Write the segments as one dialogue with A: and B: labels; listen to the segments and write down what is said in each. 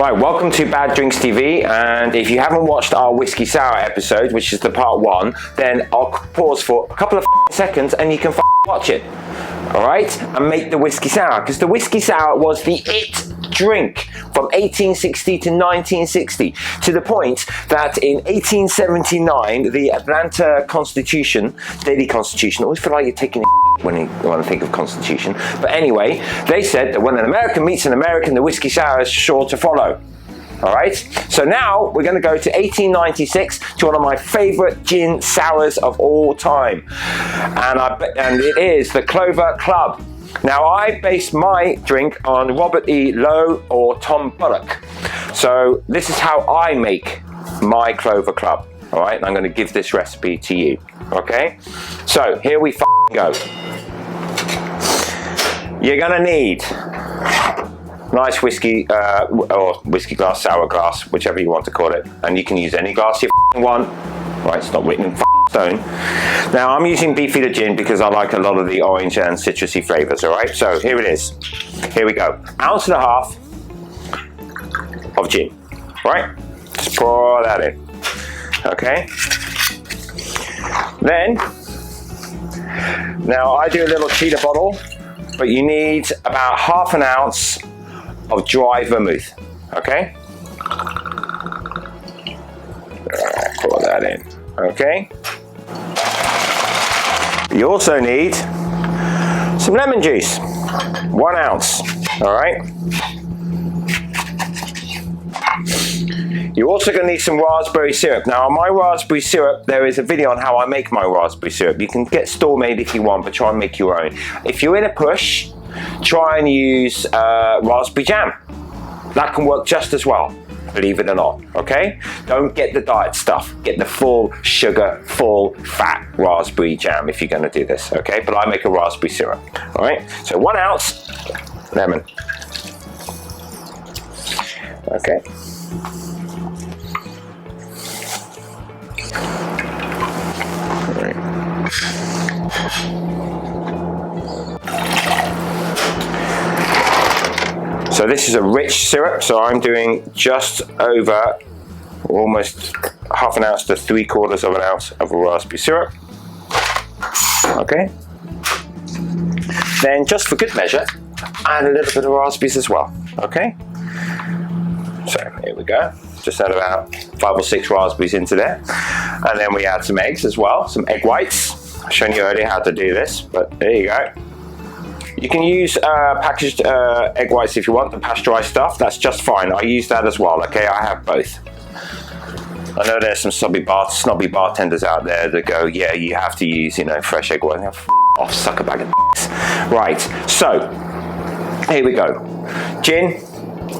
A: Right, welcome to Bad Drinks TV, and if you haven't watched our whiskey sour episode, which is the part 1, then I'll pause for a couple of seconds and you can watch it. Alright, and make the whiskey sour, because the whiskey sour was the it drink from 1860 to 1960, to the point that in 1879 the Atlanta Constitution, Daily Constitution, I always feel like you're taking when you want to think of Constitution, but anyway, they said that when an American meets an American, the whiskey sour is sure to follow. Alright, so now we're going to go to 1896 to one of my favourite gin sours of all time, and it is the Clover Club. Now, I base my drink on Robert E. Lowe or Tom Bullock, so this is how I make my Clover Club. Alright, and I'm going to give this recipe to you. Okay, so here we go. You're going to need nice whiskey or whiskey glass, sour glass, whichever you want to call it, and you can use any glass you want. Right, it's not written in stone. Now I'm using Beefeater gin because I like a lot of the orange and citrusy flavors. All right, so here it is. Here we go. 1.5 ounces of gin. Right, just pour that in. Okay. Then, now I do a little cheater bottle, but you need about 1/2 ounce of dry vermouth. Okay. Pour that in. Okay. You also need some lemon juice, 1 ounce. All right. You're also going to need some raspberry syrup. Now, on my raspberry syrup, there is a video on how I make my raspberry syrup. You can get store made if you want, but try and make your own. If you're in a push, try and use raspberry jam. That can work just as well, believe it or not, okay? Don't get the diet stuff. Get the full sugar, full fat raspberry jam if you're going to do this, okay? But I make a raspberry syrup, all right? So 1 ounce lemon. Okay. All right. So this is a rich syrup, so I'm doing just over almost 1/2 ounce to 3/4 ounce of a raspberry syrup. Okay. Then just for good measure, add a little bit of raspberries as well. Okay. So here we go. Just add about 5 or 6 raspberries into there. And then we add some eggs as well, some egg whites. I've shown you earlier how to do this, but there you go. You can use packaged egg whites if you want, the pasteurized stuff, that's just fine. I use that as well, okay? I have both. I know there's some snobby bartenders out there that go, yeah, you have to use, fresh egg white. Off, suck a bag of Right, so, here we go. Gin,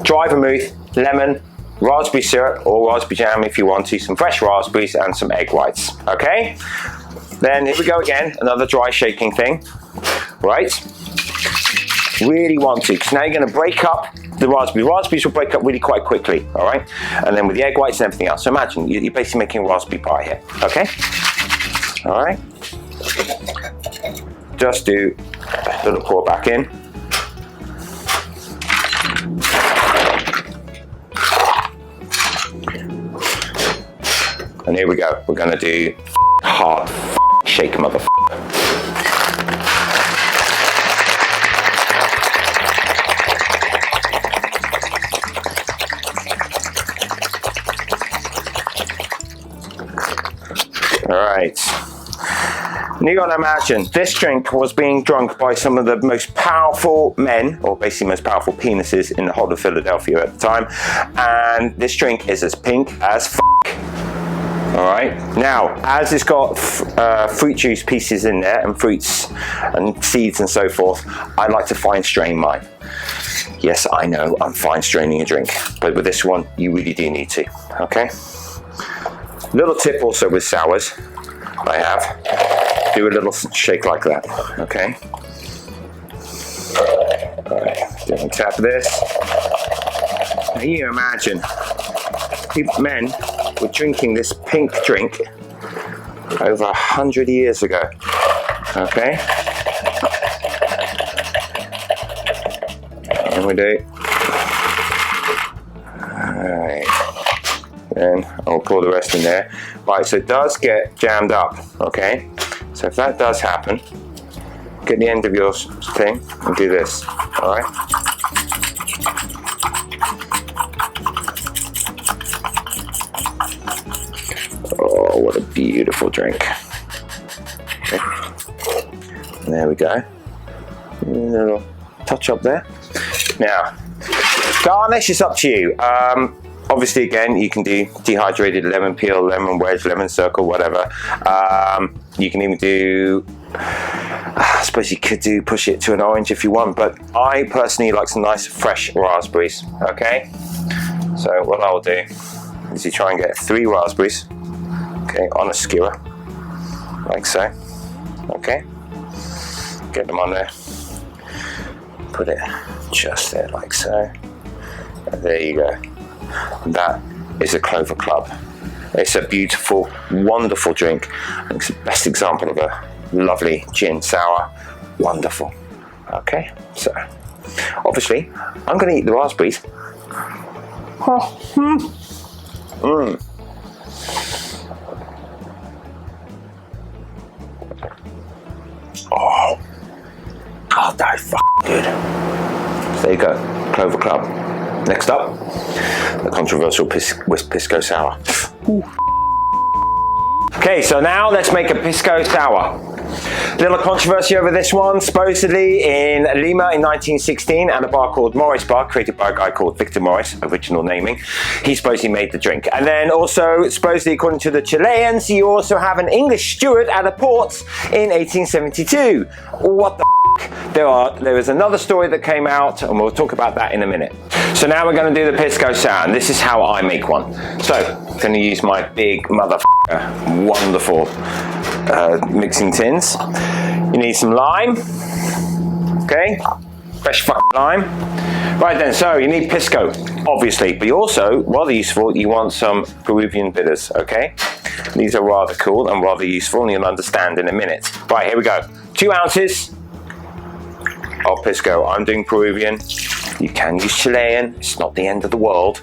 A: dry vermouth, lemon, raspberry syrup or raspberry jam if you want to, some fresh raspberries and some egg whites, okay? Then here we go again, another dry shaking thing, right? Really want to, because now you're going to break up the raspberries. Raspberries will break up really quite quickly, all right? And then with the egg whites and everything else. So imagine, you're basically making raspberry pie here, okay? All right? Just do a little pour back in. And here we go. We're going to do hard shake motherfucker. Alright, and you gotta imagine, this drink was being drunk by some of the most powerful men, or basically most powerful penises in the whole of Philadelphia at the time, and this drink is as pink as f***. Alright, now, as it's got fruit juice pieces in there, and fruits and seeds and so forth, I like to fine strain mine. Yes, I know, I'm fine straining a drink, but with this one, you really do need to, okay? Little tip also with sours, I have, do a little shake like that, okay? Alright, then tap this. Now you imagine, men were drinking this pink drink over 100 years ago, okay? And we do then I'll pour the rest in there. Right, so it does get jammed up, okay? So if that does happen, get the end of your thing and do this, all right? Oh, what a beautiful drink. Okay. And there we go. A little touch up there. Now, garnish is up to you. Obviously, again, you can do dehydrated lemon peel, lemon wedge, lemon circle, whatever. You can even do, I suppose you could push it to an orange if you want, but I personally like some nice fresh raspberries, okay? So what I'll do is you try and get 3 raspberries, okay, on a skewer, like so, okay? Get them on there, put it just there, like so, and there you go. That is a Clover Club. It's a beautiful, wonderful drink. It's the best example of a lovely gin sour. Wonderful. Okay, so obviously I'm going to eat the raspberries. Oh, Oh, God, that is good. So there you go, Clover Club. Next up, the controversial pisco sour. Ooh. Okay, so now let's make a pisco sour. Little controversy over this one. Supposedly in Lima in 1916 at a bar called Morris Bar, created by a guy called Victor Morris, original naming. He supposedly made the drink. And then also, supposedly according to the Chileans, you also have an English steward at a port in 1872. What the There is another story that came out, and we'll talk about that in a minute. So now we're going to do the pisco sour, and this is how I make one. So I'm going to use my big wonderful mixing tins. You need some lime, okay, fresh lime. Right then, so you need pisco, obviously, but you also, rather useful, you want some Peruvian bitters, okay? These are rather cool and rather useful, and you'll understand in a minute. Right, here we go. 2 ounces of pisco. I'm doing Peruvian. You can use Chilean. It's not the end of the world.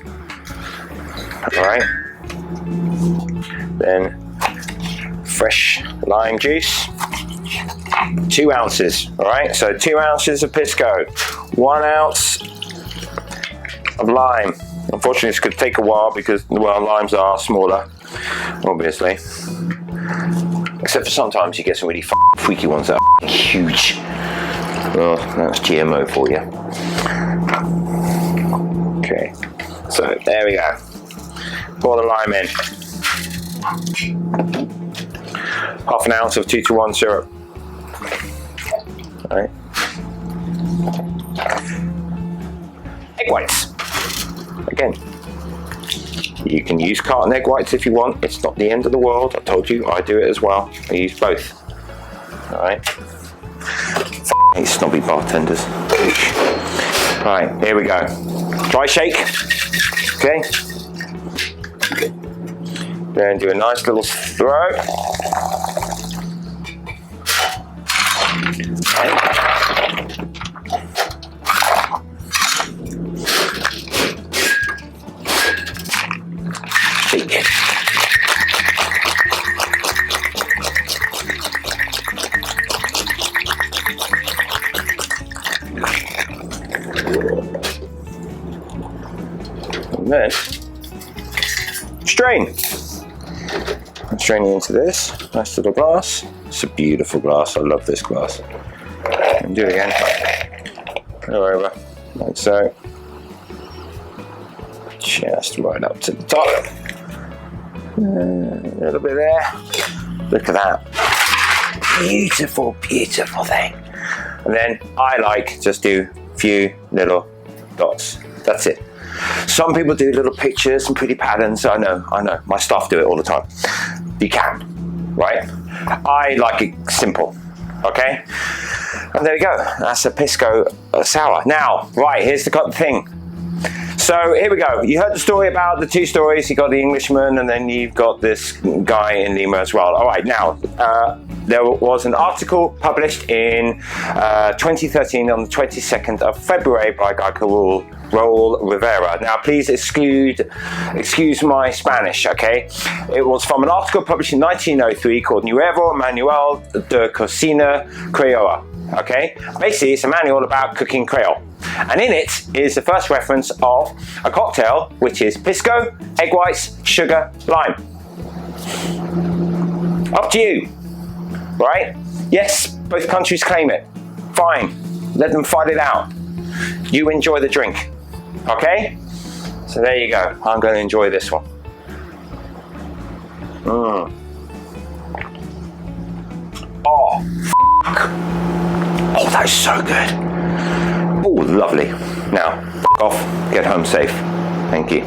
A: All right. Then fresh lime juice. 2 ounces. All right. So 2 ounces of pisco. 1 ounce of lime. Unfortunately, this could take a while because, well, limes are smaller, obviously. Except for sometimes you get some really freaky ones that are huge. Well, that's GMO for you. Okay, so there we go. Pour the lime in. 1/2 ounce of 2-to-1 syrup. All right. Egg whites. Again, you can use carton egg whites if you want. It's not the end of the world. I told you, I do it as well. I use both. All right. Hate snobby bartenders. Right, here we go. Dry shake. Okay. Then do a nice little throw. Shake. And then strain. I'm straining into this nice little glass. It's a beautiful glass. I love this glass. And do it again. Go over like so. Just right up to the top. A little bit there. Look at that. Beautiful, beautiful thing. And then I like just do a few little dots. That's it. Some people do little pictures and pretty patterns. I know. My staff do it all the time. You can, right? I like it simple, okay? And there you go. That's a pisco sour. Now, right, here's the thing. So here we go. You heard the story about the 2 stories. You got the Englishman, and then you've got this guy in Lima as well. All right, now, there was an article published in 2013 on the 22nd of February by a guy called Raul Rivera. Now, please excuse my Spanish, okay? It was from an article published in 1903 called Nuevo Manual de Cocina Criolla, okay? Basically, it's a manual about cooking Creole. And in it is the first reference of a cocktail, which is pisco, egg whites, sugar, lime. Up to you, right? Yes, both countries claim it. Fine, let them fight it out. You enjoy the drink, okay? So there you go. I'm going to enjoy this one. Oh, oh, that's so good. Oh, lovely. Now, off. Get home safe. Thank you.